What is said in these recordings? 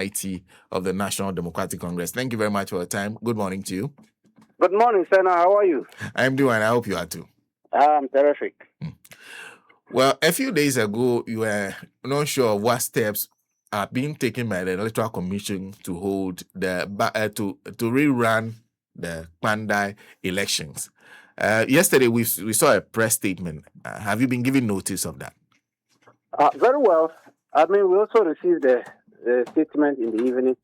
IT of the National Democratic Congress. Thank you very much for your time. Good morning to you. Good morning, Senna. How are you? I'm doing. I hope you are too. I'm terrific. Well, a few days ago, you were not sure what steps are being taken by the Electoral Commission to hold the to rerun the Kpandai elections. Yesterday, we saw a press statement. Have you been given notice of that? Very well. I mean, we also received the statement in the evening.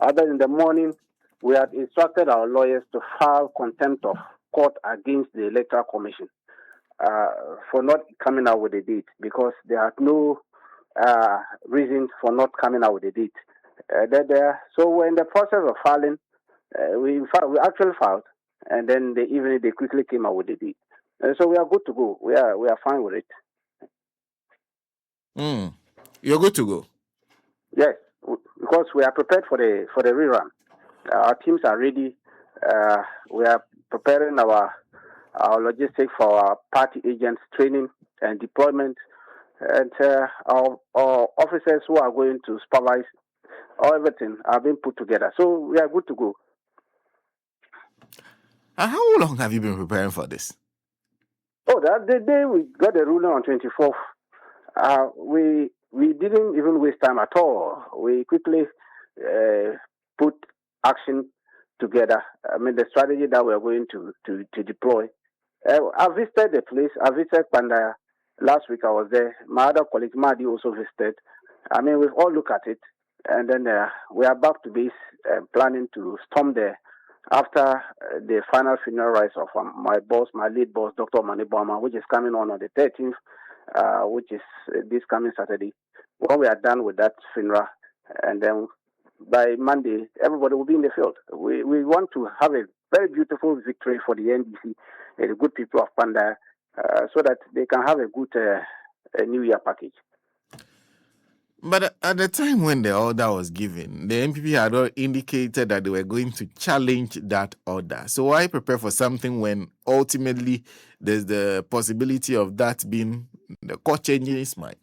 Other in the morning, we had instructed our lawyers to file contempt of court against the Electoral Commission for not coming out with a date, because they had no reasons for not coming out with a date. So we're in the process of filing. We actually filed, and then the evening they quickly came out with a date. So we are good to go. We are fine with it. You're good to go. Yes, because we are prepared for the rerun. Our teams are ready. We are preparing our logistics for our party agents training and deployment, and our officers who are going to supervise everything are being put together. So we are good to go. How long have you been preparing for this? Oh, the day we got the ruling on 24th, we didn't even waste time at all. We quickly put action together. I mean, the strategy that we're going to deploy. I visited the place. I visited Kpandai. Last week I was there. My other colleague, Madi, also visited. I mean, we've all looked at it. And then we are back to base, planning to storm there after the final funeral rites of my lead boss, Dr. Mani Bama, which is coming on the 13th, which is this coming Saturday. When we are done with that funeral, and then by Monday, everybody will be in the field. We want to have a very beautiful victory for the NDC, the good people of Kpandai, so that they can have a good New Year package. But at the time when the order was given, the MPP had all indicated that they were going to challenge that order. So why prepare for something when ultimately there's the possibility of that being the court changing its mind?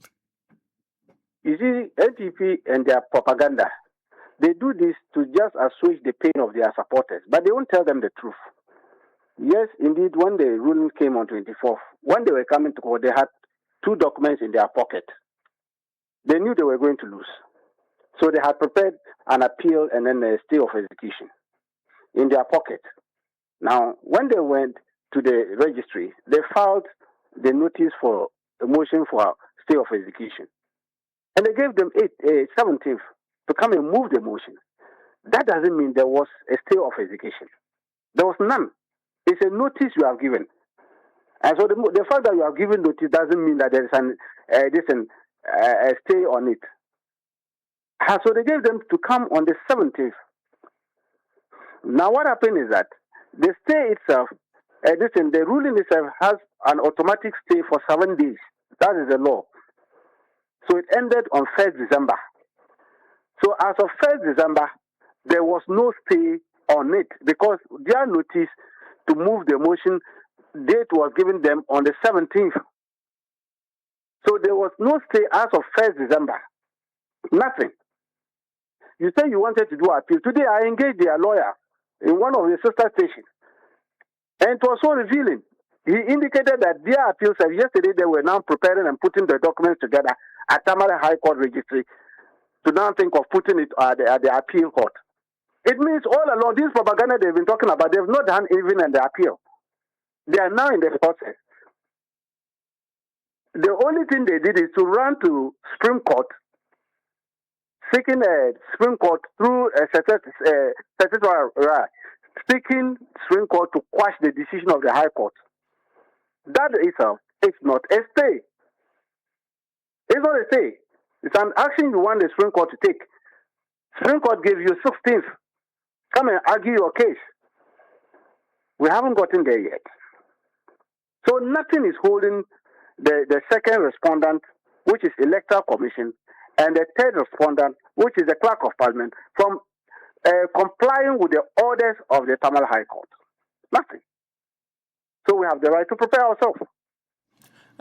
You see, MPP and their propaganda, they do this to just assuage the pain of their supporters, but they won't tell them the truth. Yes, indeed, when the ruling came on 24th, when they were coming to court, they had two documents in their pocket. They knew they were going to lose. So they had prepared an appeal and then a stay of execution in their pocket. Now, when they went to the registry, they filed the notice for a motion for stay of execution. And they gave them 17th to come and move the motion. That doesn't mean there was a stay of execution. There was none. It's a notice you have given. And so the fact that you have given notice doesn't mean that there is a stay on it. So they gave them to come on the 17th. Now what happened is that the stay itself, the ruling itself has an automatic stay for 7 days. That is the law. So it ended on 1st December. So as of 1st December, there was no stay on it because their notice to move the motion date was given them on the 17th. So there was no stay as of 1st December. Nothing. You say you wanted to do appeal. Today I engaged their lawyer in one of the sister stations. And it was so revealing. He indicated that their appeals, yesterday they were now preparing and putting the documents together at Tamale High Court Registry to now think of putting it at the appeal court. It means all along, this propaganda they've been talking about, they've not done even in the appeal. They are now in the process. The only thing they did is to run to Supreme Court, seeking Supreme Court through a statutory right, seeking Supreme Court to quash the decision of the High Court. That itself is not a stay. It's not a stay. It's an action you want the Supreme Court to take. Supreme Court gave you 16th. Come and argue your case. We haven't gotten there yet. So nothing is holding the second respondent, which is Electoral Commission, and the third respondent, which is the Clerk of Parliament, from complying with the orders of the Tamale High Court. Nothing. So we have the right to prepare ourselves.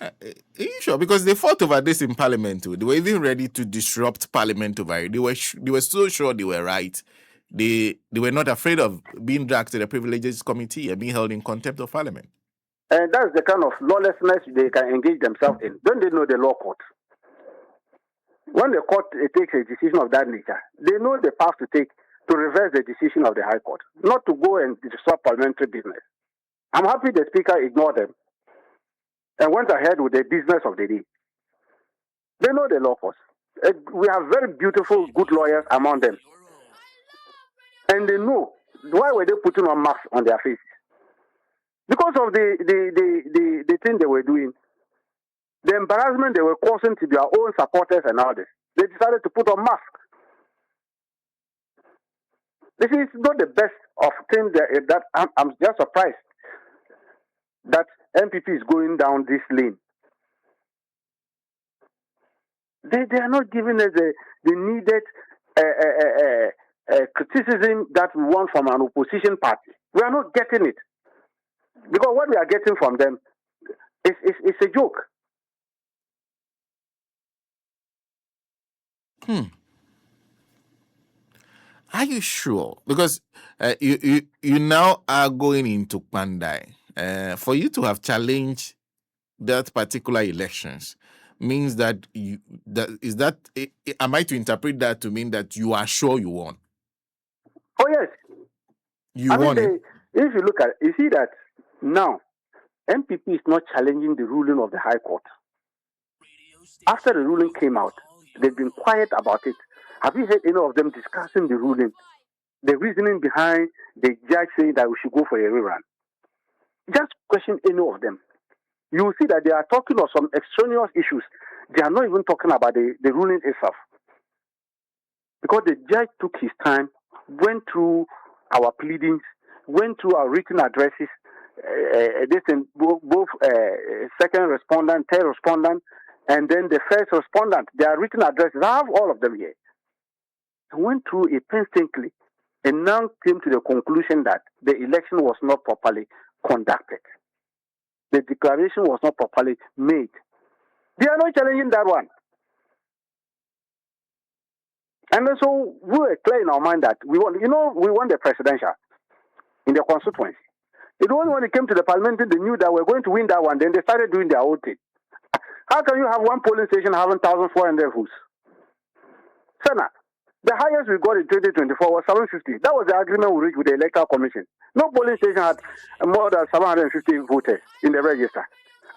Are you sure? Because they fought over this in Parliament too. They were even ready to disrupt Parliament over it. They were so sure they were right. They were not afraid of being dragged to the Privileges Committee and being held in contempt of Parliament. And that's the kind of lawlessness they can engage themselves in. Don't they know the law court? When the court takes a decision of that nature, they know the path to take to reverse the decision of the High Court, not to go and disrupt parliamentary business. I'm happy the Speaker ignored them and went ahead with the business of the day. They know the law courts. We have very beautiful, good lawyers among them. And they know why were they putting on masks on their faces? Because of the thing they were doing, the embarrassment they were causing to their own supporters and others. They decided to put on masks. This is not the best of things that I'm just surprised that MPP is going down this lane. They are not giving us the needed criticism that we want from an opposition party. We are not getting it. Because what we are getting from them is a joke. Are you sure? Because you now are going into Kpandai. For you to have challenged that particular elections means that am I to interpret that to mean that you are sure you won? Oh yes. You won it. If you look at it, you see that now MPP is not challenging the ruling of the High Court. After the ruling came out, they've been quiet about it. Have you heard any of them discussing the ruling? The reasoning behind the judge saying that we should go for a rerun? Just question any of them. You will see that they are talking of some extraneous issues. They are not even talking about the ruling itself. Because the judge took his time, went through our pleadings, went through our written addresses, both second respondent, third respondent, and then the first respondent. Their written addresses, I have all of them here. I went through it painstakingly and now came to the conclusion that the election was not properly conducted. The declaration was not properly made. They are not challenging that one. And so we were clear in our mind that we won the presidential in the constituency. It was when it came to the parliamentary, they knew that we were going to win that one. Then they started doing their own thing. How can you have one polling station having 1,400 votes? Senna, the highest we got in 2024 was 750. That was the agreement we reached with the Electoral Commission. No polling station had more than 750 voters in the register.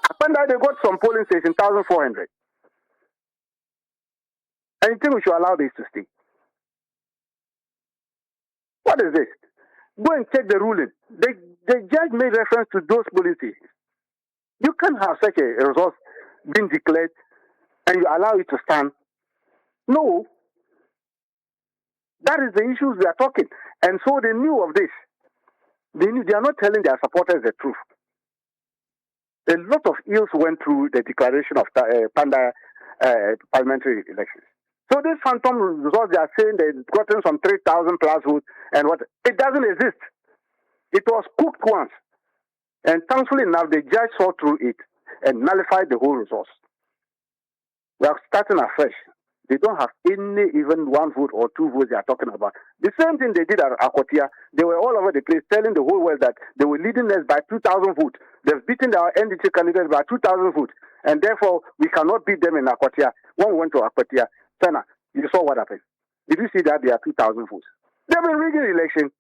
Kpandai, they got some polling station, 1,400. And you think we should allow this to stay? What is this? Go and check the ruling. The judge made reference to those polling stations. You can't have such a result being declared and you allow it to stand. No. That is the issues we are talking. And so they knew of this. They are not telling their supporters the truth. A lot of ills went through the declaration of Kpandai parliamentary elections. So this phantom results, they are saying they've gotten some 3,000 plus votes and what? It doesn't exist. It was cooked once. And thankfully enough, the judge saw through it and nullified the whole results. We are starting afresh. They don't have any even one vote or two votes they are talking about. The same thing they did at Akotia. They were all over the place telling the whole world that they were leading us by 2,000 votes. They've beaten our NDC candidates by 2,000 votes. And therefore, we cannot beat them in Akotia. When we went to Akotia, Sana, you saw what happened. Did you see that they are 2,000 votes? They've been rigging the election.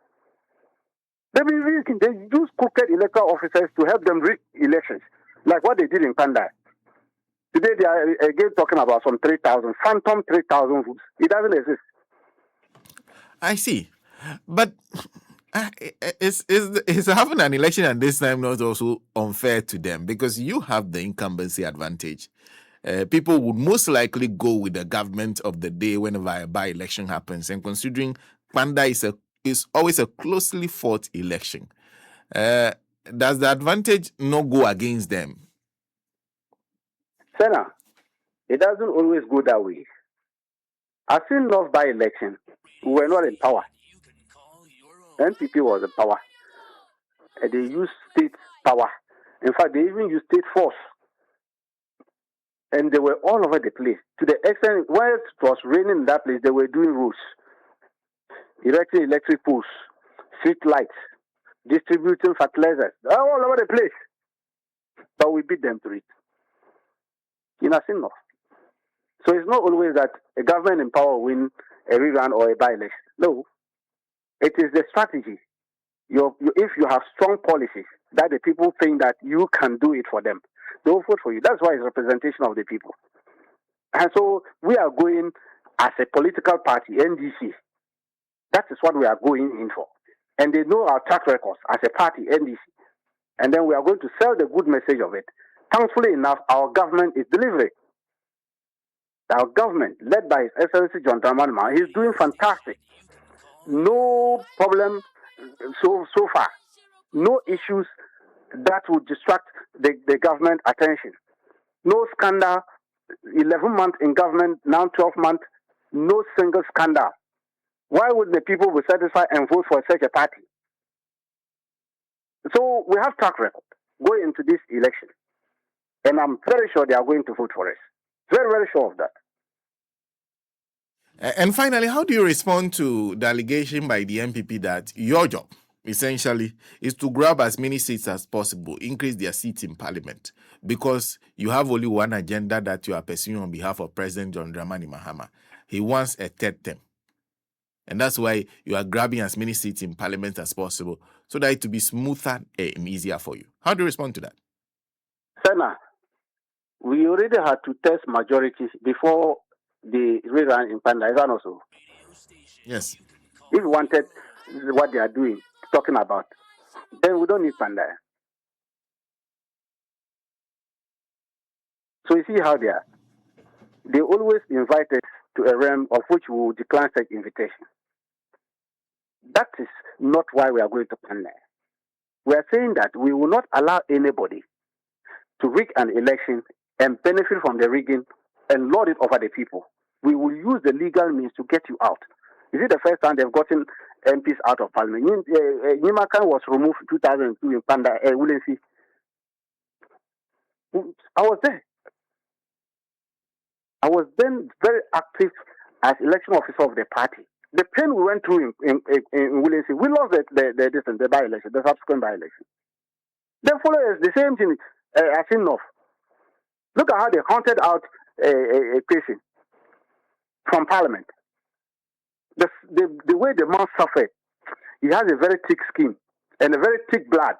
They've been rigging. They use crooked electoral officers to help them rig elections, like what they did in Kpandai. Today they are again talking about some 3,000, phantom 3,000 votes. It doesn't exist. I see. But is having an election at this time not also unfair to them? Because you have the incumbency advantage. People would most likely go with the government of the day whenever a by-election happens. And considering Kpandai is always a closely fought election, does the advantage not go against them? Senna, it doesn't always go that way. I've seen North by-election. We were not in power. NPP was in power. And they used state power. In fact, they even used state force And they were all over the place. To the extent, while it was raining in that place, they were doing roads, erecting electric poles, street lights, distributing fertilizers, all over the place. But we beat them to it. In a sin. So it's not always that a government in power will win a rerun or a by-election. No. It is the strategy. If you have strong policies that the people think that you can do it for them, they will vote for you. That's why it's representation of the people. And so we are going as a political party, NDC. That is what we are going in for. And they know our track records as a party, NDC. And then we are going to sell the good message of it. Thankfully enough, our government is delivering. Our government, led by His Excellency John Dramani Mahama, he's doing fantastic. No problem so far. No issues that would distract the government attention. No scandal. 11 months in government, now 12 months, no single scandal. Why would the people be satisfied and vote for such a party? So we have track record going into this election. And I'm very sure they are going to vote for us. Very, very sure of that. And finally, how do you respond to the allegation by the MPP that your job, essentially, is to grab as many seats as possible, increase their seats in parliament, because you have only one agenda that you are pursuing on behalf of President John Dramani Mahama? He wants a third term. And that's why you are grabbing as many seats in parliament as possible, so that it will be smoother and easier for you. How do you respond to that? Senna, we already had to test majorities before the rerun in Kpandai. Is that also? Yes. If we wanted what they are doing, talking about, then we don't need Kpandai. So you see how they are. They always invite us to a realm of which we will decline such invitation. That is not why we are going to Kpandai. We are saying that we will not allow anybody to rig an election and benefit from the rigging and lord it over the people. We will use the legal means to get you out. Is it the first time they've gotten MPs out of parliament? Nimakan was removed in 2002 in Kpandai, Willensi. I was there. I was then very active as election officer of the party. The pain we went through in Willensi, we lost the by-election, the subsequent by-election. Then followers, the same thing, as in North. Look at how they hunted out a patient from parliament. The way the man suffered, he has a very thick skin and a very thick blood.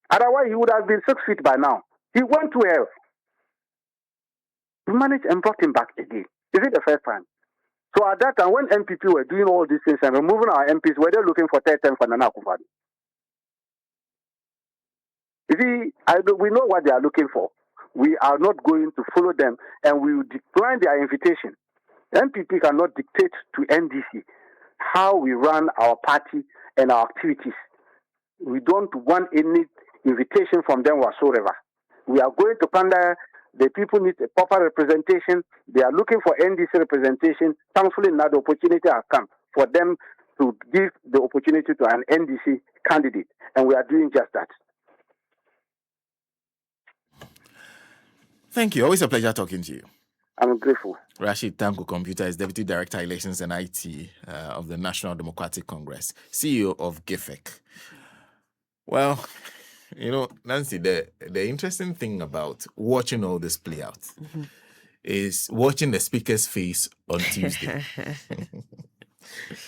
Otherwise, he would have been 6 feet by now. He went to hell. We managed and brought him back again. Is it the first time? So at that time, when MPP were doing all these things and removing our MPs, were they looking for third term for Nana Akufo-Addo? You see, we know what they are looking for. We are not going to follow them, and we will decline their invitation. MPP cannot dictate to NDC how we run our party and our activities. We don't want any invitation from them whatsoever. We are going to Kpandai. The people need a proper representation. They are looking for NDC representation. Thankfully, now the opportunity has come for them to give the opportunity to an NDC candidate, and we are doing just that. Thank you. Always a pleasure talking to you. I'm grateful. Rashid-Computer is Deputy Director Elections and IT of the National Democratic Congress, CEO of GIFEC. Well, you know, Nancy, the interesting thing about watching all this play out is watching the speaker's face on Tuesday.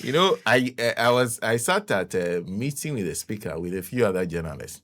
You know, I sat at a meeting with the speaker with a few other journalists.